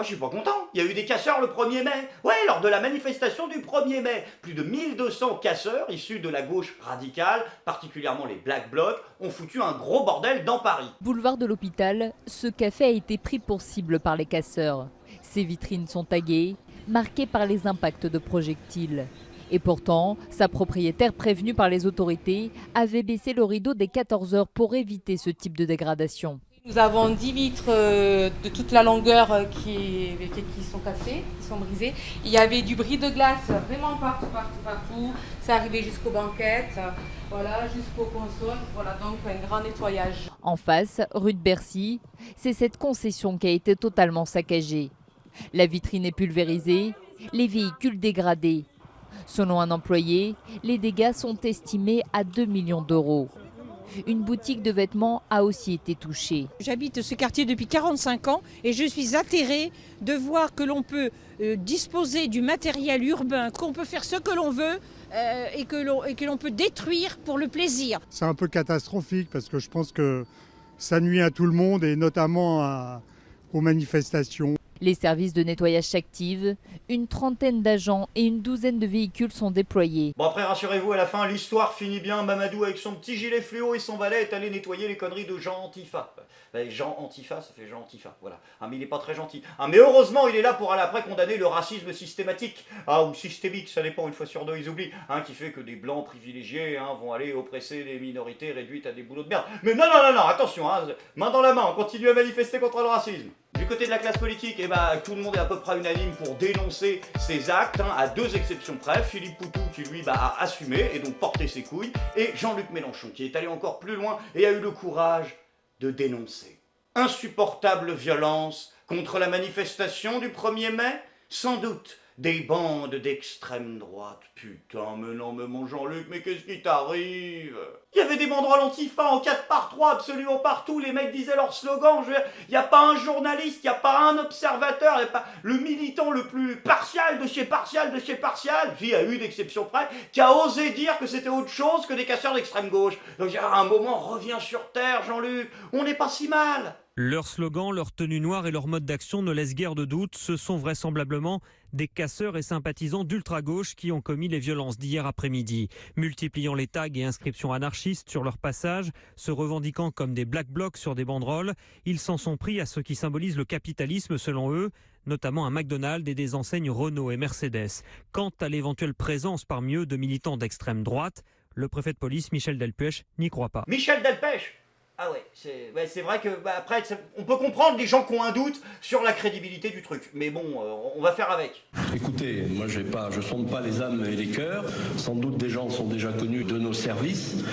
je suis pas content. Il y a eu des casseurs le 1er mai. Ouais, lors de la manifestation du 1er mai. Plus de 1200 casseurs issus de la gauche radicale, particulièrement les Black Blocs, ont foutu un gros bordel dans Paris. Boulevard de l'Hôpital, ce café a été pris pour cible par les casseurs. Ses vitrines sont taguées, marquées par les impacts de projectiles. Et pourtant, sa propriétaire, prévenue par les autorités, avait baissé le rideau dès 14 h pour éviter ce type de dégradation. Nous avons 10 vitres de toute la longueur qui sont cassées, qui sont brisées. Il y avait du bris de glace vraiment partout. Ça arrivait jusqu'aux banquettes, voilà, jusqu'aux consoles. Voilà, donc un grand nettoyage. En face, rue de Bercy, c'est cette concession qui a été totalement saccagée. La vitrine est pulvérisée, les véhicules dégradés. Selon un employé, les dégâts sont estimés à 2 millions d'euros. Une boutique de vêtements a aussi été touchée. J'habite ce quartier depuis 45 ans et je suis atterrée de voir que l'on peut disposer du matériel urbain, qu'on peut faire ce que l'on veut et que l'on peut détruire pour le plaisir. C'est un peu catastrophique parce que je pense que ça nuit à tout le monde et notamment aux manifestations. Les services de nettoyage s'activent, une trentaine d'agents et une douzaine de véhicules sont déployés. Bon après rassurez-vous, à la fin l'histoire finit bien. Mamadou avec son petit gilet fluo et son balai est allé nettoyer les conneries de Jean Antifa. Jean Antifa, ça fait Jean Antifa, voilà. Mais il n'est pas très gentil. Mais heureusement il est là pour aller après condamner le racisme systématique. Ou systémique, ça dépend, une fois sur deux ils oublient. Qui fait que des blancs privilégiés vont aller oppresser les minorités réduites à des boulots de merde. Mais non, attention, main dans la main, on continue à manifester contre le racisme. Du côté de la classe politique, tout le monde est à peu près unanime pour dénoncer ces actes, à 2 exceptions près. Philippe Poutou qui lui a assumé et donc porté ses couilles, et Jean-Luc Mélenchon qui est allé encore plus loin et a eu le courage de dénoncer. Insupportable violence contre la manifestation du 1er mai, sans doute des bandes d'extrême droite. Putain, mais non, mais mon Jean-Luc, mais qu'est-ce qui t'arrive? Il y avait des banderoles antifa en 4x3 absolument partout, les mecs disaient leur slogan, il n'y a pas un journaliste, il n'y a pas un observateur, il n'y a pas le militant le plus partial de chez partial, puis à une exception près, qui a osé dire que c'était autre chose que des casseurs d'extrême gauche. Donc à un moment, reviens sur terre, Jean-Luc, on n'est pas si mal. Leur slogan, leur tenue noire et leur mode d'action ne laissent guère de doute. Ce sont vraisemblablement des casseurs et sympathisants d'ultra-gauche qui ont commis les violences d'hier après-midi. Multipliant les tags et inscriptions anarchistes sur leur passage, se revendiquant comme des Black Blocs sur des banderoles, ils s'en sont pris à ce qui symbolise le capitalisme selon eux, notamment un McDonald's et des enseignes Renault et Mercedes. Quant à l'éventuelle présence parmi eux de militants d'extrême droite, le préfet de police Michel Delpech n'y croit pas. Michel Delpech? Ah ouais, c'est vrai que après, on peut comprendre les gens qui ont un doute sur la crédibilité du truc. Mais bon, on va faire avec. Écoutez, moi je sonde pas les âmes et les cœurs. Sans doute des gens sont déjà connus de nos services.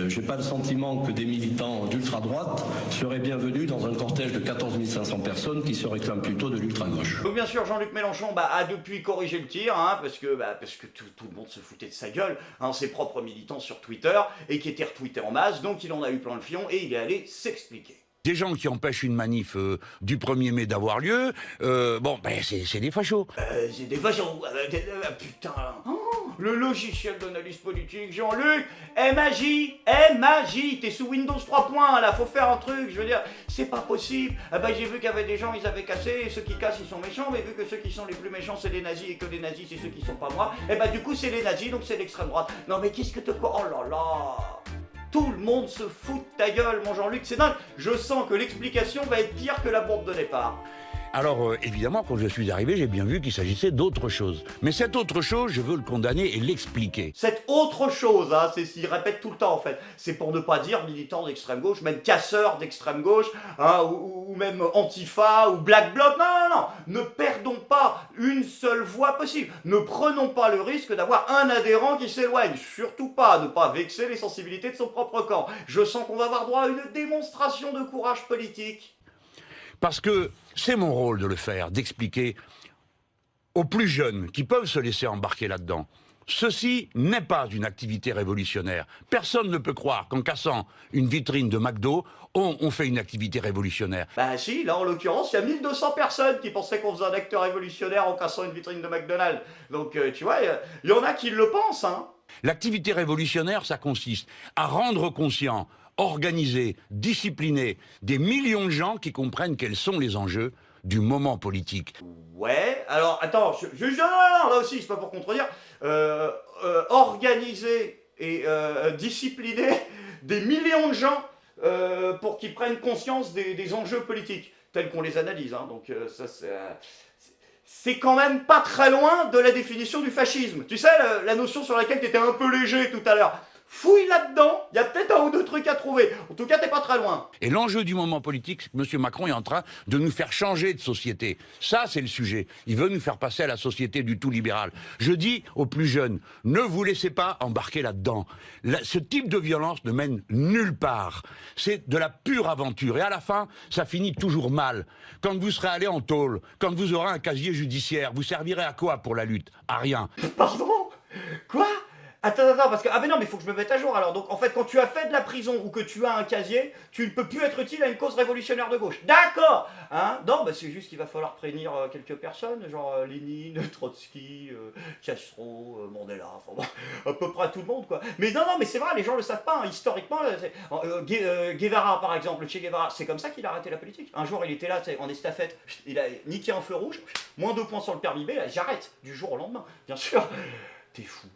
J'ai pas le sentiment que des militants d'ultra-droite seraient bienvenus dans un cortège de 14 500 personnes qui se réclament plutôt de l'ultra-gauche. Donc bien sûr, Jean-Luc Mélenchon a depuis corrigé le tir, parce que tout le monde se foutait de sa gueule, ses propres militants sur Twitter, et qui étaient retweetés en masse, donc il en a eu plein le fion, et il est allé s'expliquer. Des gens qui empêchent une manif du 1er mai d'avoir lieu, c'est des fachos. C'est des fachos. Putain. Le logiciel d'analyse politique, Jean-Luc. Magie. T'es sous Windows 3.1 là, faut faire un truc. Je veux dire, c'est pas possible. J'ai vu qu'il y avait des gens, ils avaient cassé, et ceux qui cassent, ils sont méchants, mais vu que ceux qui sont les plus méchants, c'est les nazis, et que les nazis, c'est ceux qui sont pas moi, du coup, c'est les nazis, donc c'est l'extrême droite. Non, mais qu'est-ce que te... Oh là là. Tout le monde se fout de ta gueule, mon Jean-Luc, c'est dingue. Je sens que l'explication va être pire que la bourde de départ. Alors évidemment, quand je suis arrivé, j'ai bien vu qu'il s'agissait d'autre chose. Mais cette autre chose, je veux le condamner et l'expliquer. Cette autre chose, c'est ce qu'il répète tout le temps en fait. C'est pour ne pas dire militant d'extrême gauche, même casseur d'extrême gauche, ou même antifa, ou black bloc. Non. Ne perdons pas une seule voie possible. Ne prenons pas le risque d'avoir un adhérent qui s'éloigne. Surtout pas, ne pas vexer les sensibilités de son propre camp. Je sens qu'on va avoir droit à une démonstration de courage politique. Parce que c'est mon rôle de le faire, d'expliquer aux plus jeunes qui peuvent se laisser embarquer là-dedans. Ceci n'est pas une activité révolutionnaire. Personne ne peut croire qu'en cassant une vitrine de McDo, on fait une activité révolutionnaire. Si, là en l'occurrence, il y a 1200 personnes qui pensaient qu'on faisait un acte révolutionnaire en cassant une vitrine de McDonald's. Donc tu vois, il y en a qui le pensent. L'activité révolutionnaire, ça consiste à rendre conscient, organiser, discipliner des millions de gens qui comprennent quels sont les enjeux du moment politique. Ouais, alors attends, non, là aussi, c'est pas pour contredire. Organiser et discipliner des millions de gens pour qu'ils prennent conscience des enjeux politiques, tels qu'on les analyse. Hein. Donc ça, c'est quand même pas très loin de la définition du fascisme. Tu sais, la notion sur laquelle tu étais un peu léger tout à l'heure. Fouille là-dedans, il y a peut-être un ou deux trucs à trouver. En tout cas, t'es pas très loin. Et l'enjeu du moment politique, c'est que M. Macron est en train de nous faire changer de société. Ça, c'est le sujet. Il veut nous faire passer à la société du tout libéral. Je dis aux plus jeunes, ne vous laissez pas embarquer là-dedans. Ce type de violence ne mène nulle part. C'est de la pure aventure. Et à la fin, ça finit toujours mal. Quand vous serez allé en tôle, quand vous aurez un casier judiciaire, vous servirez à quoi pour la lutte? À rien. Pardon? Quoi? Attends, parce que... Ah mais non, mais il faut que je me mette à jour alors. Donc en fait, quand tu as fait de la prison ou que tu as un casier, tu ne peux plus être utile à une cause révolutionnaire de gauche. D'accord. Hein? Non, bah c'est juste qu'il va falloir prévenir quelques personnes, genre Lénine, Trotsky, Castro, Mandela, enfin bon, à peu près tout le monde quoi. Mais non, mais c'est vrai, les gens le savent pas, hein. Historiquement, Guevara par exemple, Che Guevara, c'est comme ça qu'il a arrêté la politique. Un jour il était là, en estafette, il a niqué un feu rouge, moins 2 points sur le permis B, là, j'arrête, du jour au lendemain, bien sûr. T'es fou.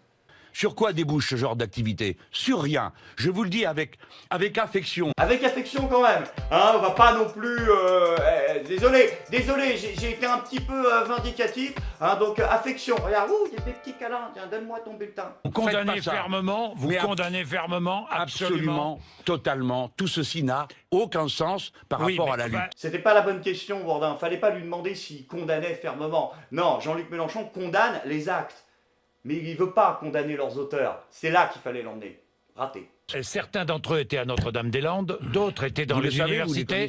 Sur quoi débouche ce genre d'activité? Sur rien. Je vous le dis avec affection. Avec affection quand même. Hein, on va pas non plus... désolé, j'ai été un petit peu vindicatif. Hein, donc affection. Regarde, il y a des petits câlins. Tiens, donne-moi ton bulletin. Vous condamnez fermement, condamnez fermement, absolument. Totalement. Tout ceci n'a aucun sens par rapport à la lutte. C'était pas la bonne question, Bourdin. Fallait pas lui demander s'il condamnait fermement. Non, Jean-Luc Mélenchon condamne les actes. Mais il ne veut pas condamner leurs auteurs. C'est là qu'il fallait l'emmener. Raté. Certains d'entre eux étaient à Notre-Dame-des-Landes, d'autres étaient dans les universités.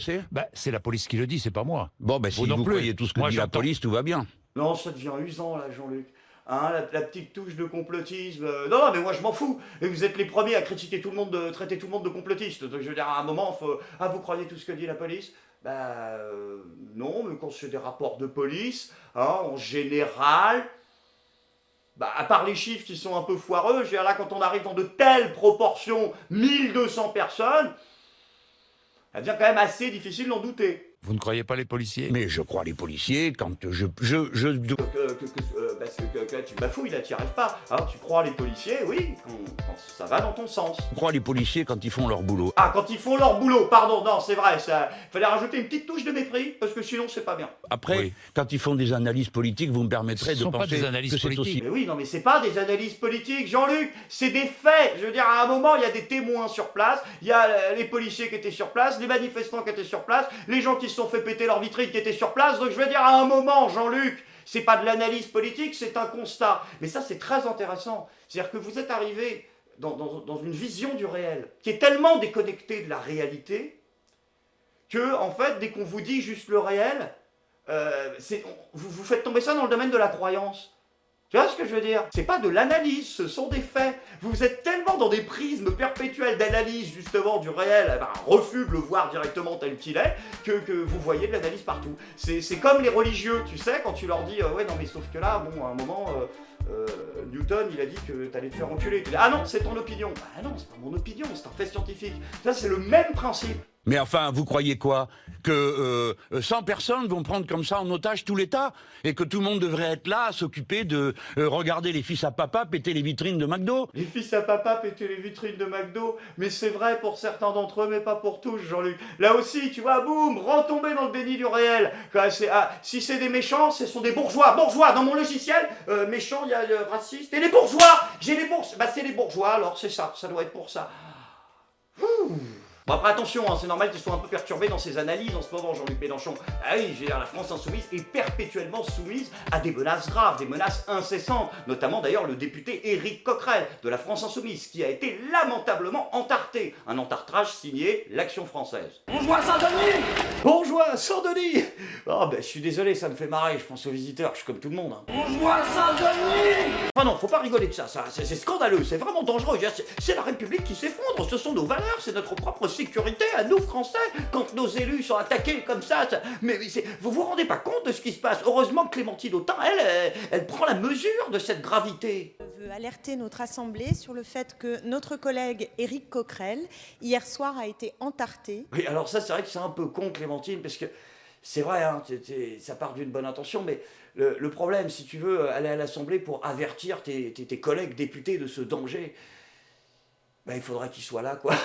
C'est la police qui le dit, c'est pas moi. Bon, si vous croyez tout ce que dit la police, tout va bien. Non, ça devient usant là, Jean-Luc. Hein, la petite touche de complotisme. Non, mais moi je m'en fous. Et vous êtes les premiers à critiquer tout le monde, de traiter tout le monde de complotiste. Donc je veux dire, à un moment, faut... Ah, vous croyez tout ce que dit la police? Non, mais quand c'est des rapports de police, hein, en général... à part les chiffres qui sont un peu foireux, je veux dire là, quand on arrive dans de telles proportions, 1200 personnes, ça devient quand même assez difficile d'en douter. Vous ne croyez pas les policiers? Mais je crois les policiers quand je tu bafouilles là, tu n'y arrives pas. Alors tu crois les policiers, oui, quand ça va dans ton sens. Je crois les policiers quand ils font leur boulot. Ah, quand ils font leur boulot, pardon, non, c'est vrai, ça. Fallait rajouter une petite touche de mépris, parce que sinon c'est pas bien. Après, quand ils font des analyses politiques, vous me permettrez de penser que c'est aussi... Mais oui, non, mais c'est pas des analyses politiques, Jean-Luc, c'est des faits. Je veux dire, à un moment, il y a des témoins sur place, il y a les policiers qui étaient sur place, les manifestants qui étaient sur place, les gens qui se sont fait péter leur vitrine qui étaient sur place. Donc je veux dire, à un moment, Jean-Luc, c'est pas de l'analyse politique, c'est un constat. Mais ça, c'est très intéressant. C'est-à-dire que vous êtes arrivé dans une vision du réel qui est tellement déconnectée de la réalité que, en fait, dès qu'on vous dit juste le réel, vous faites tomber ça dans le domaine de la croyance. Tu vois ce que je veux dire? C'est pas de l'analyse, ce sont des faits. Vous êtes tellement dans des prismes perpétuels d'analyse justement du réel, un refus de le voir directement tel qu'il est, que vous voyez de l'analyse partout. C'est comme les religieux, tu sais, quand tu leur dis ouais non mais sauf que là, bon à un moment Newton il a dit que t'allais te faire enculer. Tu dis ah non c'est ton opinion. Ah non c'est pas mon opinion, c'est un fait scientifique. Ça c'est le même principe. Mais enfin, vous croyez quoi? Que 100 personnes vont prendre comme ça en otage tout l'État? Et que tout le monde devrait être là à s'occuper de regarder les fils à papa péter les vitrines de McDo? Les fils à papa péter les vitrines de McDo? Mais c'est vrai pour certains d'entre eux, mais pas pour tous, Jean-Luc. Là aussi, tu vois, boum, retomber dans le déni du réel. Si c'est des méchants, ce sont des bourgeois. Bourgeois, dans mon logiciel, méchants, il y a le raciste. Et les bourgeois! J'ai les bourgeois. C'est les bourgeois, alors c'est ça doit être pour ça. Bon après attention, hein, c'est normal qu'ils soient un peu perturbés dans ses analyses en ce moment, Jean-Luc Mélenchon. Ah oui, je veux dire, la France insoumise est perpétuellement soumise à des menaces graves, des menaces incessantes, notamment d'ailleurs le député Éric Coquerel de la France insoumise, qui a été lamentablement entarté. Un entartrage signé l'Action française. Bonjour Saint-Denis! Bonjour Saint-Denis! Oh je suis désolé, ça me fait marrer, je pense aux visiteurs, je suis comme tout le monde. Hein. Bonjour Saint-Denis! Enfin non, faut pas rigoler de ça, c'est scandaleux, c'est vraiment dangereux. C'est la République qui s'effondre, ce sont nos valeurs, c'est notre propre sécurité à nous Français quand nos élus sont attaqués comme ça. Mais vous vous rendez pas compte de ce qui se passe? Heureusement que Clémentine Autain, elle prend la mesure de cette gravité. Je veux alerter notre assemblée sur le fait que notre collègue Éric Coquerel hier soir a été entarté. Oui, alors ça c'est vrai que c'est un peu con Clémentine parce que c'est vrai, hein, ça part d'une bonne intention, mais le problème, si tu veux aller à l'Assemblée pour avertir tes collègues députés de ce danger, ben, il faudrait qu'ils soient là, quoi.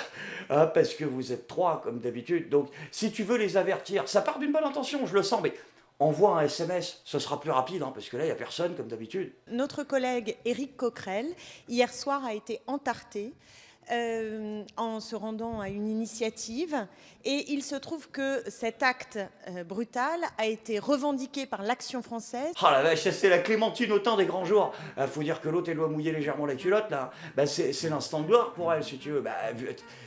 Hein, parce que vous êtes 3, comme d'habitude. Donc, si tu veux les avertir, ça part d'une bonne intention, je le sens, mais envoie un SMS, ce sera plus rapide, hein, parce que là, il n'y a personne, comme d'habitude. Notre collègue Éric Coquerel, hier soir, a été entarté en se rendant à une initiative. Et il se trouve que cet acte brutal a été revendiqué par l'Action française. Oh la vache, c'est la Clémentine au temps des grands jours. Faut dire que l'autre, elle doit mouiller légèrement la culotte, là. Bah, c'est l'instant de gloire pour elle, si tu veux. Bah,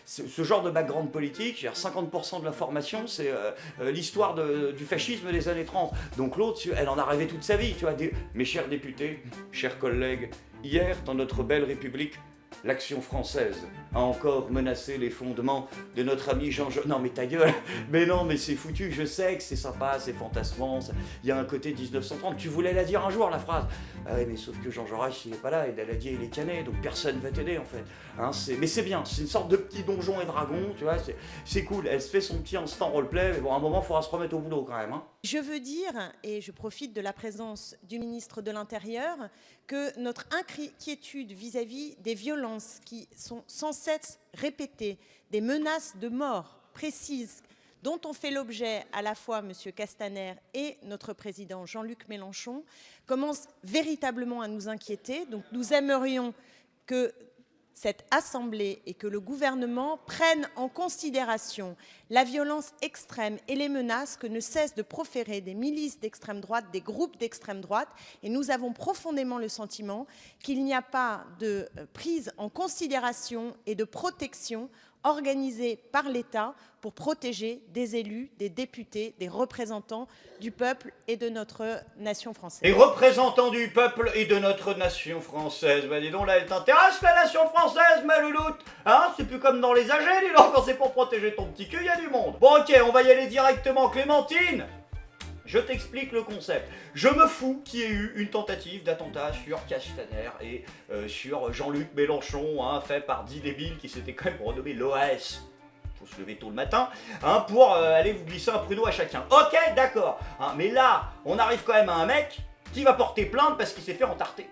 ce genre de background politique, 50% de la formation, c'est l'histoire du fascisme des années 30. Donc l'autre, elle en a rêvé toute sa vie, tu vois. Mes chers députés, chers collègues, hier, dans notre belle République, l'Action française a encore menacé les fondements de notre ami Jean Jaurès. Non mais ta gueule, mais non mais c'est foutu, je sais que c'est sympa, c'est fantasmant, il y a un côté 1930, tu voulais la dire un jour la phrase. Ah ouais mais sauf que Jean Jaurès il est pas là, et Daladier il est cané, donc personne va t'aider en fait. Hein, mais c'est bien, c'est une sorte de petit donjon et dragon, tu vois, c'est cool, elle se fait son petit instant roleplay, mais bon à un moment il faudra se remettre au boulot quand même. Hein. Je veux dire, et je profite de la présence du ministre de l'Intérieur, que notre inquiétude vis-à-vis des violences qui sont sans cesse répétées, des menaces de mort précises dont ont fait l'objet à la fois M. Castaner et notre président Jean-Luc Mélenchon, commence véritablement à nous inquiéter. Donc nous aimerions que cette Assemblée et que le gouvernement prennent en considération la violence extrême et les menaces que ne cessent de proférer des milices d'extrême droite, des groupes d'extrême droite. Et nous avons profondément le sentiment qu'il n'y a pas de prise en considération et de protection organisée par l'État pour protéger des élus, des députés, des représentants du peuple et de notre nation française. Les représentants du peuple et de notre nation française. Bah dis donc, là, elle t'intéresse, la nation française, ma louloute. Hein, c'est plus comme dans les AG, dis donc, quand c'est pour protéger ton petit cul, il y a du monde. Bon, ok, on va y aller directement. Clémentine, je t'explique le concept. Je me fous qu'il y ait eu une tentative d'attentat sur Castaner et sur Jean-Luc Mélenchon, hein, fait par 10 débiles qui s'étaient quand même renommés l'OAS. Faut se lever tôt le matin, hein, pour aller vous glisser un pruneau à chacun. Ok, d'accord. Hein, mais là, on arrive quand même à un mec qui va porter plainte parce qu'il s'est fait entarter.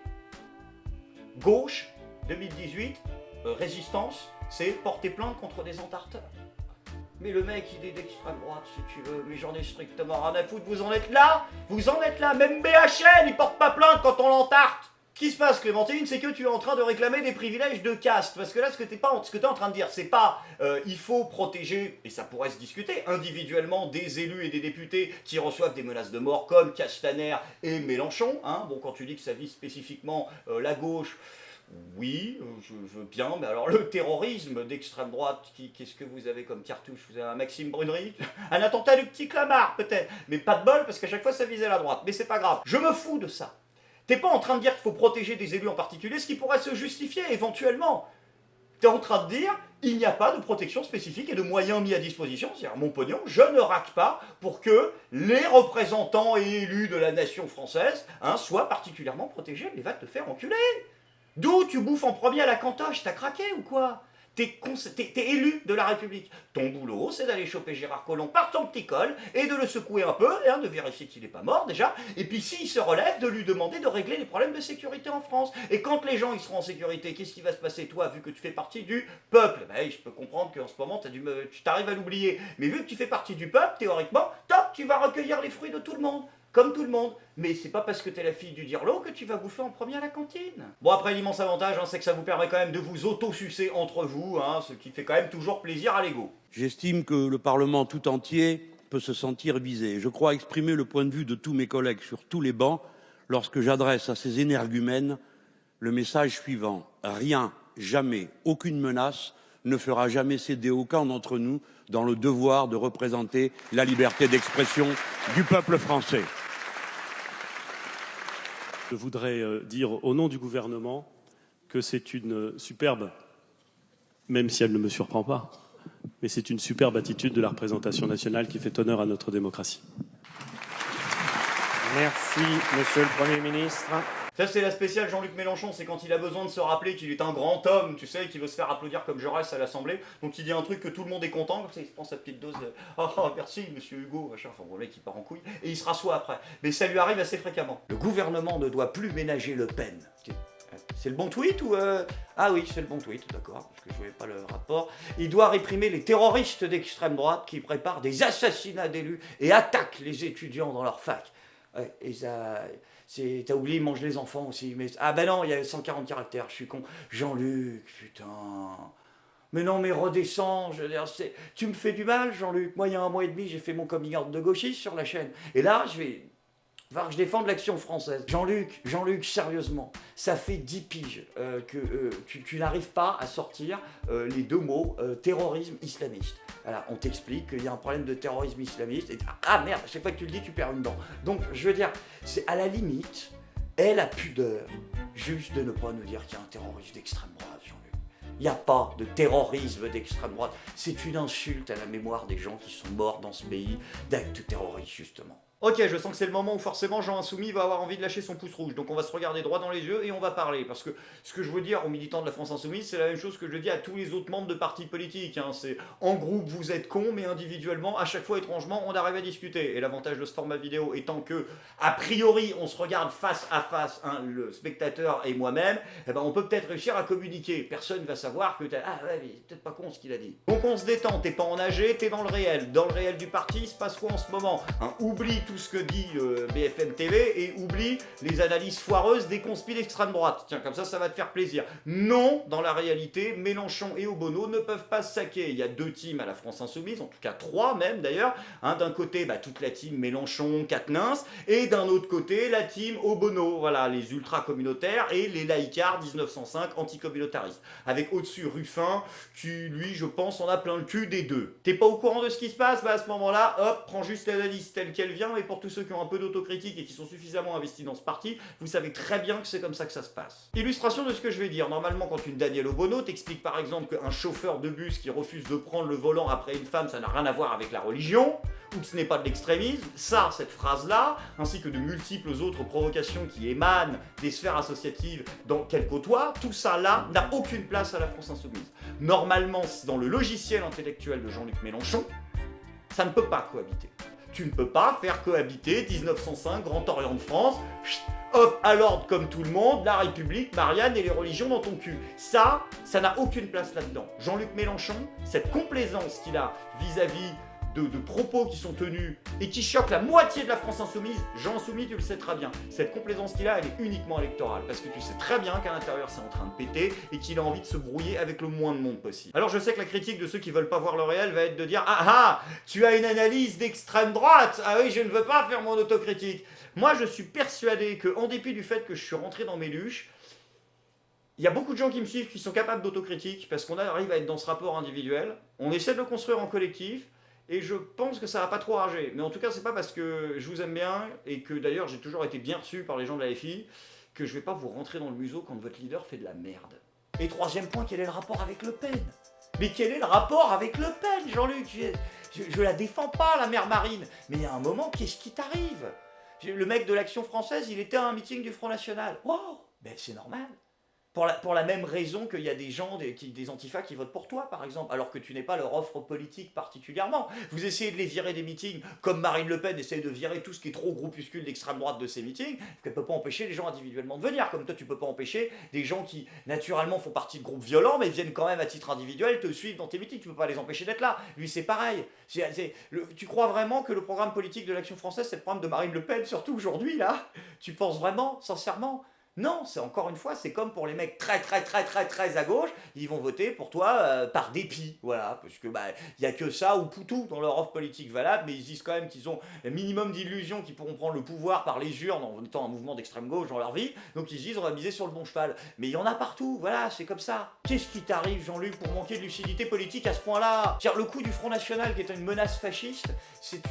Gauche, 2018, résistance, c'est porter plainte contre des entarteurs. Mais le mec, il est d'extrême droite, si tu veux, mais j'en ai strictement rien à foutre, vous en êtes là. Même BHL, il porte pas plainte quand on l'entarte. Ce qui se passe, Clémentine, c'est que tu es en train de réclamer des privilèges de caste. Parce que là, ce que tu es en train de dire, c'est pas il faut protéger, et ça pourrait se discuter, individuellement des élus et des députés qui reçoivent des menaces de mort, comme Castaner et Mélenchon. Hein. Bon, quand tu dis que ça vise spécifiquement la gauche, oui, je veux bien, mais alors le terrorisme d'extrême droite, qu'est-ce que vous avez comme cartouche? Vous avez un Maxime Brunerie? Un attentat du petit Clamart, peut-être. Mais pas de bol, parce qu'à chaque fois, ça visait la droite. Mais c'est pas grave. Je me fous de ça. T'es pas en train de dire qu'il faut protéger des élus en particulier, ce qui pourrait se justifier éventuellement. T'es en train de dire il n'y a pas de protection spécifique et de moyens mis à disposition, c'est-à-dire mon pognon, je ne raque pas pour que les représentants et élus de la nation française soient particulièrement protégés. Mais va te faire enculer. D'où tu bouffes en premier à la cantoche, t'as craqué ou quoi? T'es élu de la République. Ton boulot, c'est d'aller choper Gérard Collomb par ton petit col et de le secouer un peu, de vérifier qu'il n'est pas mort déjà. Et puis s'il se relève, de lui demander de régler les problèmes de sécurité en France. Et quand les gens ils seront en sécurité, qu'est-ce qui va se passer, toi, vu que tu fais partie du peuple? Je peux comprendre qu'en ce moment, tu t'arrives à l'oublier. Mais vu que tu fais partie du peuple, théoriquement, top, tu vas recueillir les fruits de tout le monde. Comme tout le monde. Mais c'est pas parce que t'es la fille du dirlo que tu vas bouffer en premier à la cantine. Bon, après, l'immense avantage, c'est que ça vous permet quand même de vous auto-sucer entre vous, ce qui fait quand même toujours plaisir à l'ego. J'estime que le Parlement tout entier peut se sentir visé. Je crois exprimer le point de vue de tous mes collègues sur tous les bancs lorsque j'adresse à ces énergumènes le message suivant. Rien, jamais, aucune menace ne fera jamais céder aucun d'entre nous dans le devoir de représenter la liberté d'expression du peuple français. Je voudrais dire au nom du gouvernement que c'est une superbe, même si elle ne me surprend pas, mais c'est une superbe attitude de la représentation nationale qui fait honneur à notre démocratie. Merci, Monsieur le Premier ministre. Ça, c'est la spéciale Jean-Luc Mélenchon, c'est quand il a besoin de se rappeler qu'il est un grand homme, tu sais, qu'il veut se faire applaudir comme Jaurès à l'Assemblée. Donc il dit un truc que tout le monde est content, comme ça il se prend sa petite dose de « Oh, merci, monsieur Hugo », machin, enfin bon, le mec il part en couille, et il se rassoit après. Mais ça lui arrive assez fréquemment. Le gouvernement ne doit plus ménager Le Pen. C'est le bon tweet ou Ah oui, c'est le bon tweet, d'accord, parce que je voyais pas le rapport. Il doit réprimer les terroristes d'extrême droite qui préparent des assassinats d'élus et attaquent les étudiants dans leur fac. Ouais, et ça... T'as oublié, il mange les enfants aussi. Mais... Ah ben non, il y a 140 caractères, je suis con. Jean-Luc, putain. Mais non, mais redescends, je veux dire, tu me fais du mal, Jean-Luc. Moi, il y a 1 mois et demi, j'ai fait mon coming out de gauchiste sur la chaîne. Et là, je défends l'action française. Jean-Luc, sérieusement, ça fait 10 piges que tu n'arrives pas à sortir les 2 mots terrorisme islamiste. Voilà, on t'explique qu'il y a un problème de terrorisme islamiste. Et, ah merde, chaque fois que tu le dis, tu perds une dent. Donc, je veux dire, c'est à la limite, aie la pudeur juste de ne pas nous dire qu'il y a un terroriste d'extrême droite, Jean-Luc. Il n'y a pas de terrorisme d'extrême droite. C'est une insulte à la mémoire des gens qui sont morts dans ce pays d'actes terroristes, justement. Ok, je sens que c'est le moment où forcément Jean Insoumis va avoir envie de lâcher son pouce rouge. Donc on va se regarder droit dans les yeux et on va parler. Parce que ce que je veux dire aux militants de la France Insoumise, c'est la même chose que je dis à tous les autres membres de partis politiques. Hein. C'est en groupe vous êtes cons, mais individuellement, à chaque fois étrangement, on arrive à discuter. Et l'avantage de ce format vidéo étant que, a priori, on se regarde face à face, hein, le spectateur et moi-même, eh ben, on peut peut-être réussir à communiquer. Personne va savoir que ah ouais, mais c'est peut-être pas con ce qu'il a dit. Donc on se détend, t'es pas en âgé, t'es dans le réel. Dans le réel du parti, il se passe quoi en ce moment, hein? Oublie tout ce que dit BFM TV et oublie les analyses foireuses des conspires d'extrême droite. Tiens, comme ça va te faire plaisir. Non, dans la réalité, Mélenchon et Obono ne peuvent pas se saquer. Il y a 2 teams à la France Insoumise, en tout cas 3 même d'ailleurs. Hein, d'un côté, toute la team Mélenchon, Quatennens, et d'un autre côté, la team Obono. Voilà, les ultra-communautaires et les laïcards 1905 anticommunautaristes. Avec au-dessus Ruffin, qui lui, je pense, en a plein le cul des 2. T'es pas au courant de ce qui se passe? À ce moment-là, hop, prends juste l'analyse telle qu'elle vient, et pour tous ceux qui ont un peu d'autocritique et qui sont suffisamment investis dans ce parti, vous savez très bien que c'est comme ça que ça se passe. Illustration de ce que je vais dire. Normalement, quand une Daniel Obono t'explique par exemple qu'un chauffeur de bus qui refuse de prendre le volant après une femme, ça n'a rien à voir avec la religion, ou que ce n'est pas de l'extrémisme, cette phrase-là, ainsi que de multiples autres provocations qui émanent des sphères associatives qu'elle côtoie, tout ça là n'a aucune place à la France Insoumise. Normalement, dans le logiciel intellectuel de Jean-Luc Mélenchon, ça ne peut pas cohabiter. Tu ne peux pas faire cohabiter 1905, Grand Orient de France, hop, à l'ordre comme tout le monde, la République, Marianne et les religions dans ton cul. Ça n'a aucune place là-dedans. Jean-Luc Mélenchon, cette complaisance qu'il a vis-à-vis de propos qui sont tenus et qui choquent la moitié de la France Insoumise, Jean Insoumis, tu le sais très bien. Cette complaisance qu'il a, elle est uniquement électorale, parce que tu sais très bien qu'à l'intérieur c'est en train de péter et qu'il a envie de se brouiller avec le moins de monde possible. Alors je sais que la critique de ceux qui veulent pas voir le réel va être de dire « Ah, tu as une analyse d'extrême droite. Ah oui, je ne veux pas faire mon autocritique. » Moi je suis persuadé que, en dépit du fait que je suis rentré dans mes luches, il y a beaucoup de gens qui me suivent qui sont capables d'autocritique, parce qu'on arrive à être dans ce rapport individuel, on essaie de le construire en collectif, et je pense que ça va pas trop rager. Mais en tout cas, c'est pas parce que je vous aime bien, et que d'ailleurs j'ai toujours été bien reçu par les gens de la FI, que je vais pas vous rentrer dans le museau quand votre leader fait de la merde. Et 3e point, quel est le rapport avec Le Pen? Mais quel est le rapport avec Le Pen, Jean-Luc? Je la défends pas, la mère Marine. Mais il y a un moment, qu'est-ce qui t'arrive? Le mec de l'Action française, il était à un meeting du Front National. Wow, ben c'est normal. Pour la même raison qu'il y a des gens, des antifas qui votent pour toi, par exemple, alors que tu n'es pas leur offre politique particulièrement. Vous essayez de les virer des meetings, comme Marine Le Pen essaye de virer tout ce qui est trop groupuscule d'extrême droite de ses meetings, qu'elle ne peut pas empêcher les gens individuellement de venir, comme toi tu ne peux pas empêcher des gens qui, naturellement, font partie de groupes violents, mais viennent quand même à titre individuel te suivre dans tes meetings, tu ne peux pas les empêcher d'être là. Lui, c'est pareil. Tu crois vraiment que le programme politique de l'Action française, c'est le programme de Marine Le Pen, surtout aujourd'hui, là? Tu penses vraiment, sincèrement? Non, c'est encore une fois, c'est comme pour les mecs très à gauche, ils vont voter pour toi par dépit, voilà, parce que y a que ça ou Poutou dans leur offre politique valable, mais ils disent quand même qu'ils ont un minimum d'illusions qu'ils pourront prendre le pouvoir par les urnes en étant un mouvement d'extrême gauche dans leur vie, donc ils se disent on va miser sur le bon cheval. Mais il y en a partout, voilà, c'est comme ça. Qu'est-ce qui t'arrive, Jean-Luc, pour manquer de lucidité politique à ce point-là? Le coup du Front National qui est une menace fasciste, c'est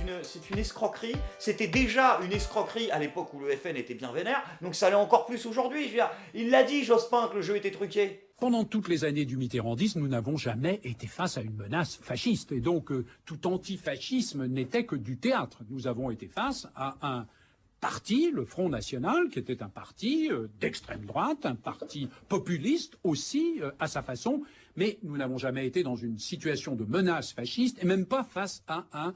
une escroquerie. C'était déjà une escroquerie à l'époque où le FN était bien vénère, donc ça l'est encore plus aujourd'hui. Je veux dire, il l'a dit, Jospin, que le jeu était truqué. Pendant toutes les années du mitterrandisme, nous n'avons jamais été face à une menace fasciste. Et donc, tout antifascisme n'était que du théâtre. Nous avons été face à un parti, le Front National, qui était un parti d'extrême droite, un parti populiste aussi à sa façon, mais nous n'avons jamais été dans une situation de menace fasciste et même pas face à un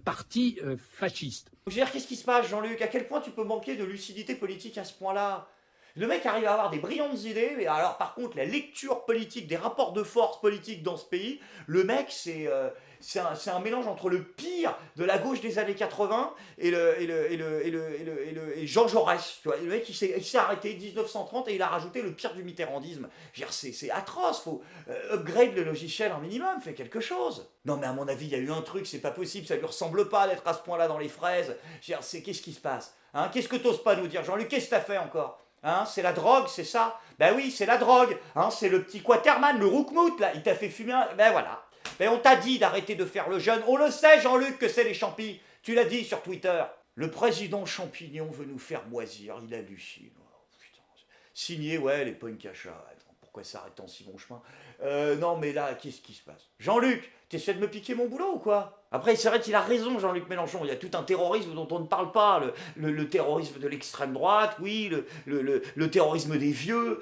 parti fasciste. Je veux dire, qu'est-ce qui se passe, Jean-Luc? À quel point tu peux manquer de lucidité politique à ce point-là? Le mec arrive à avoir des brillantes idées, mais alors par contre, la lecture politique, des rapports de force politique dans ce pays, le mec, c'est un mélange entre le pire de la gauche des années 80 et Jean Jaurès. Tu vois, le mec, il s'est arrêté 1930 et il a rajouté le pire du mitterrandisme. Je veux dire, c'est atroce, faut upgrade le logiciel un minimum, fait quelque chose. Non mais à mon avis, il y a eu un truc, c'est pas possible, ça lui ressemble pas d'être à ce point-là dans les fraises. Je veux dire, qu'est-ce qui se passe, hein? Qu'est-ce que t'oses pas nous dire, Jean-Luc? Qu'est-ce que t'as fait encore? Hein, c'est la drogue, c'est ça? Ben oui, c'est la drogue. Hein, c'est le petit Quaterman, le Roukmout, là. Il t'a fait fumer un... Ben voilà. Ben on t'a dit d'arrêter de faire le jeune. On le sait, Jean-Luc, que c'est les champis. Tu l'as dit sur Twitter. Le président Champignon veut nous faire moisir. Il hallucine. Oh, putain. Signé, ouais, les punks à chat. Pourquoi ça arrête en si bon chemin? Non, mais là, qu'est-ce qui se passe? Jean-Luc, t'essaies de me piquer mon boulot ou quoi? Après, c'est vrai qu'il a raison, Jean-Luc Mélenchon. Il y a tout un terrorisme dont on ne parle pas. Le terrorisme de l'extrême droite, oui, le terrorisme des vieux.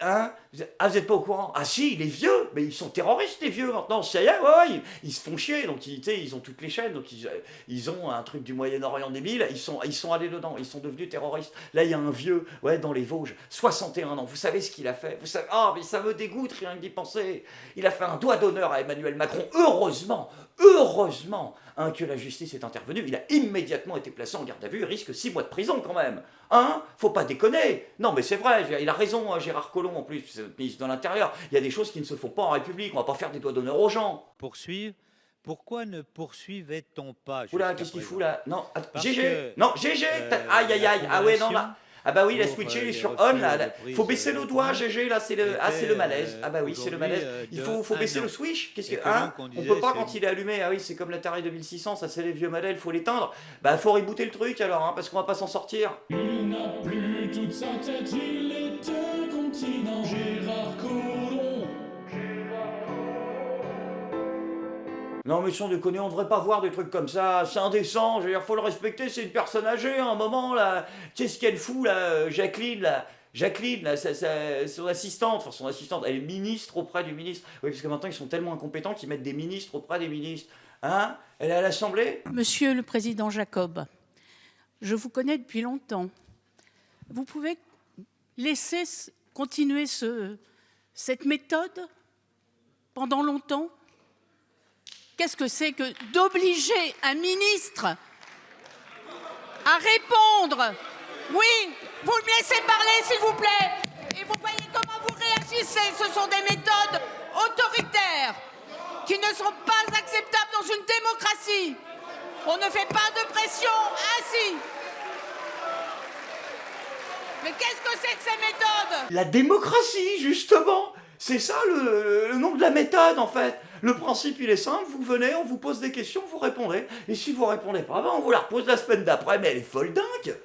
Hein? Ah, vous n'êtes pas au courant? Ah si, les vieux, mais ils sont terroristes, les vieux, maintenant. Ça y est, ouais, ils se font chier. Donc, ils ont toutes les chaînes. Donc, ils ont un truc du Moyen-Orient débile. Ils sont allés dedans. Ils sont devenus terroristes. Là, il y a un vieux, ouais, dans les Vosges, 61 ans. Vous savez ce qu'il a fait? Vous savez, mais ça me dégoûte rien que d'y penser. Il a fait un doigt d'honneur à Emmanuel Macron. Heureusement que la justice est intervenue, il a immédiatement été placé en garde à vue, il risque 6 mois de prison quand même. Hein? Faut pas déconner. Non mais c'est vrai, il a raison, hein, Gérard Collomb en plus, c'est notre ministre de l'Intérieur. Il y a des choses qui ne se font pas en République, on va pas faire des doigts d'honneur aux gens. Poursuivre? Pourquoi ne poursuivait-on pas? Oula, qu'est-ce qu'il fout là? Non, GG. Non, GG. Aïe aïe aïe. Ah ouais, non là. Ah bah oui, la switcher, il est sur on là. Faut baisser le doigt, GG, là c'est le malaise. Ah bah oui, c'est le malaise. Il faut baisser le switch. Qu'est-ce que hein? On peut pas quand il est allumé. Ah oui, c'est comme l'Atari 2600, ça c'est les vieux modèles, faut l'éteindre. Bah faut rebooter le truc alors, hein, parce qu'on va pas s'en sortir. Il n'a plus toute sa tête, il est incontinent. Gérard Collomb. Non mais sans déconner, on devrait pas voir des trucs comme ça, c'est indécent, je veux dire, faut le respecter, c'est une personne âgée, à un moment, là, qu'est-ce qu'elle fout, là, Jacqueline, là, son assistante, elle est ministre auprès du ministre, oui, parce que maintenant, ils sont tellement incompétents qu'ils mettent des ministres auprès des ministres, hein, elle est à l'Assemblée. Monsieur le Président Jacob, je vous connais depuis longtemps, vous pouvez laisser continuer cette méthode pendant longtemps? Qu'est-ce que c'est que d'obliger un ministre à répondre? Oui, vous me laissez parler, s'il vous plaît. Et vous voyez comment vous réagissez. Ce sont des méthodes autoritaires qui ne sont pas acceptables dans une démocratie. On ne fait pas de pression ainsi. Mais qu'est-ce que c'est que ces méthodes? La démocratie, justement. C'est ça le nom de la méthode, en fait. Le principe, il est simple, vous venez, on vous pose des questions, vous répondez. Et si vous répondez pas, on vous la repose la semaine d'après. Mais elle est folle dingue.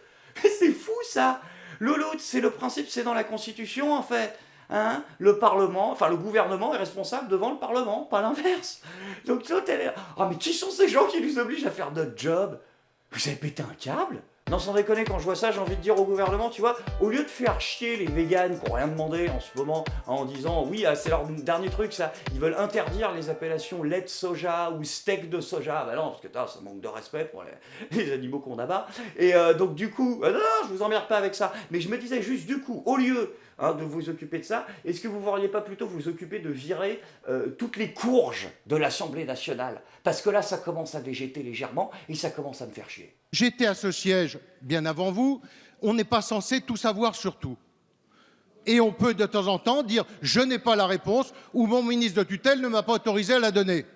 C'est fou, ça. L'autre, c'est le principe, c'est dans la Constitution, en fait. Hein, le Parlement, enfin le gouvernement est responsable devant le Parlement, pas l'inverse. Donc l'autre, elle est... Ah, mais qui sont ces gens qui nous obligent à faire notre job? Vous avez pété un câble? Non, sans déconner, quand je vois ça, j'ai envie de dire au gouvernement, tu vois, au lieu de faire chier les véganes qui n'ont rien demandé en ce moment, en disant, oui, c'est leur dernier truc, ça, ils veulent interdire les appellations lait de soja ou steak de soja. Bah non, parce que ça manque de respect pour les animaux qu'on abat. Et donc, du coup, non, je vous emmerde pas avec ça. Mais je me disais juste, du coup, au lieu de vous occuper de ça, est-ce que vous ne pourriez pas plutôt vous occuper de virer toutes les courges de l'Assemblée nationale? Parce que là, ça commence à végéter légèrement et ça commence à me faire chier. J'étais à ce siège bien avant vous, on n'est pas censé tout savoir sur tout. Et on peut de temps en temps dire « je n'ai pas la réponse » ou « mon ministre de tutelle ne m'a pas autorisé à la donner ».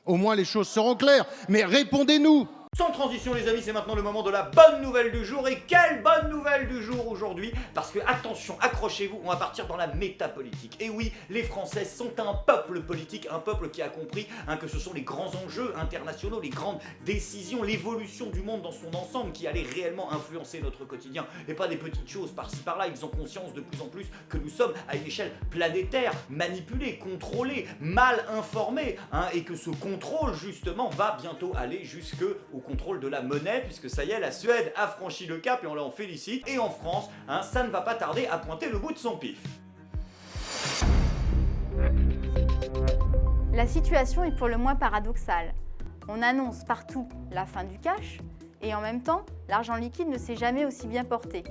Au moins les choses seront claires, mais répondez-nous. Sans transition les amis, c'est maintenant le moment de la bonne nouvelle du jour. Et quelle bonne nouvelle du jour aujourd'hui? Parce que attention, accrochez-vous, on va partir dans la métapolitique. Et oui, les Français sont un peuple politique, un peuple qui a compris que ce sont les grands enjeux internationaux, les grandes décisions, l'évolution du monde dans son ensemble qui allait réellement influencer notre quotidien. Et pas des petites choses par-ci par-là, ils ont conscience de plus en plus que nous sommes à une échelle planétaire, manipulés, contrôlés, mal informés. Et que ce contrôle justement va bientôt aller jusqu'au contrôle de la monnaie, puisque ça y est, la Suède a franchi le cap et on l'en félicite. Et en France, ça ne va pas tarder à pointer le bout de son pif. La situation est pour le moins paradoxale. On annonce partout la fin du cash et en même temps, l'argent liquide ne s'est jamais aussi bien porté.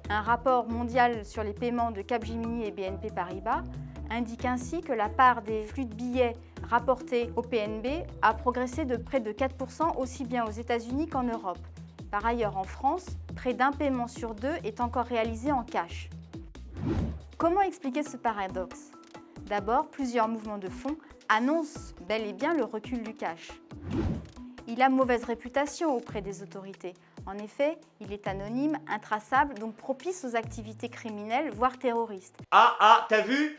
Un rapport mondial sur les paiements de Capgemini et BNP Paribas indique ainsi que la part des flux de billets rapportés au PNB a progressé de près de 4% aussi bien aux États-Unis qu'en Europe. Par ailleurs, en France, près d'un paiement sur deux est encore réalisé en cash. Comment expliquer ce paradoxe ? D'abord, plusieurs mouvements de fonds annoncent bel et bien le recul du cash. Il a mauvaise réputation auprès des autorités. En effet, il est anonyme, intraçable, donc propice aux activités criminelles, voire terroristes. T'as vu,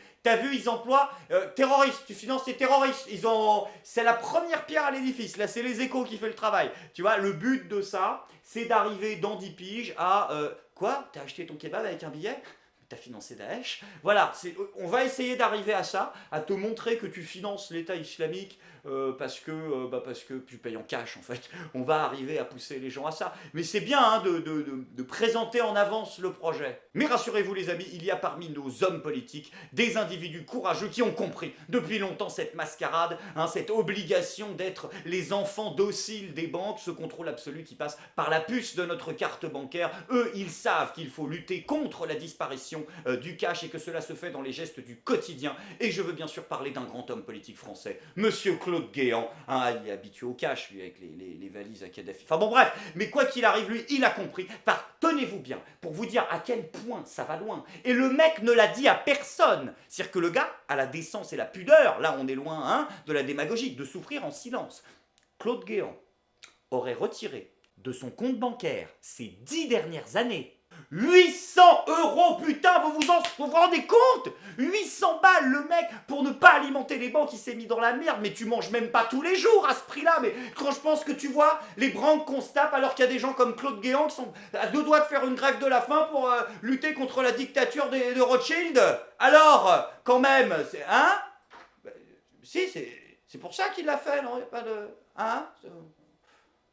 ils emploient terroristes, tu finances les terroristes. C'est la première pierre à l'édifice, là c'est les Échos qui fait le travail. Tu vois, le but de ça, c'est d'arriver dans 10 piges à... Quoi ? T'as acheté ton kebab avec un billet ? T'as financé Daesh. Voilà, on va essayer d'arriver à ça, à te montrer que tu finances l'État islamique parce que tu payes en cash en fait. On va arriver à pousser les gens à ça. Mais c'est bien de présenter en avance le projet. Mais rassurez-vous les amis, il y a parmi nos hommes politiques des individus courageux qui ont compris depuis longtemps cette mascarade, cette obligation d'être les enfants dociles des banques, ce contrôle absolu qui passe par la puce de notre carte bancaire. Eux, ils savent qu'il faut lutter contre la disparition du cash et que cela se fait dans les gestes du quotidien. Et je veux bien sûr parler d'un grand homme politique français, Monsieur Claude Guéant. Il est habitué au cash, lui, avec les valises à Kadhafi. Enfin bon, bref, mais quoi qu'il arrive, lui, il a compris. Tenez-vous bien, pour vous dire à quel point ça va loin. Et le mec ne l'a dit à personne. C'est-à-dire que le gars a la décence et la pudeur, là on est loin de la démagogie, de souffrir en silence. Claude Guéant aurait retiré de son compte bancaire ces 10 dernières années 800 €, putain, vous vous rendez compte? 800 balles, le mec, pour ne pas alimenter les banques, il s'est mis dans la merde. Mais tu manges même pas tous les jours à ce prix-là. Mais quand je pense que tu vois les branques qu'on se tape alors qu'il y a des gens comme Claude Guéant qui sont à 2 doigts de faire une grève de la faim pour lutter contre la dictature de Rothschild. Alors, quand même, si, c'est pour ça qu'il l'a fait, non? Il n'y a pas de...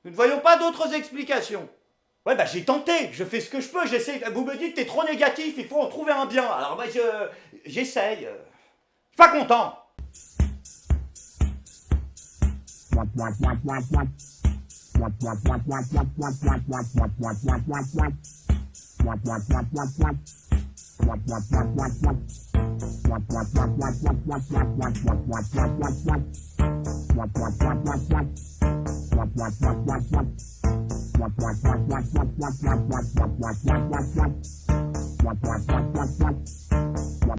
Nous ne voyons pas d'autres explications. Ouais, j'ai tenté, je fais ce que je peux, j'essaie. Vous me dites, t'es trop négatif, il faut en trouver un bien. Alors, j'essaye. Je suis pas content.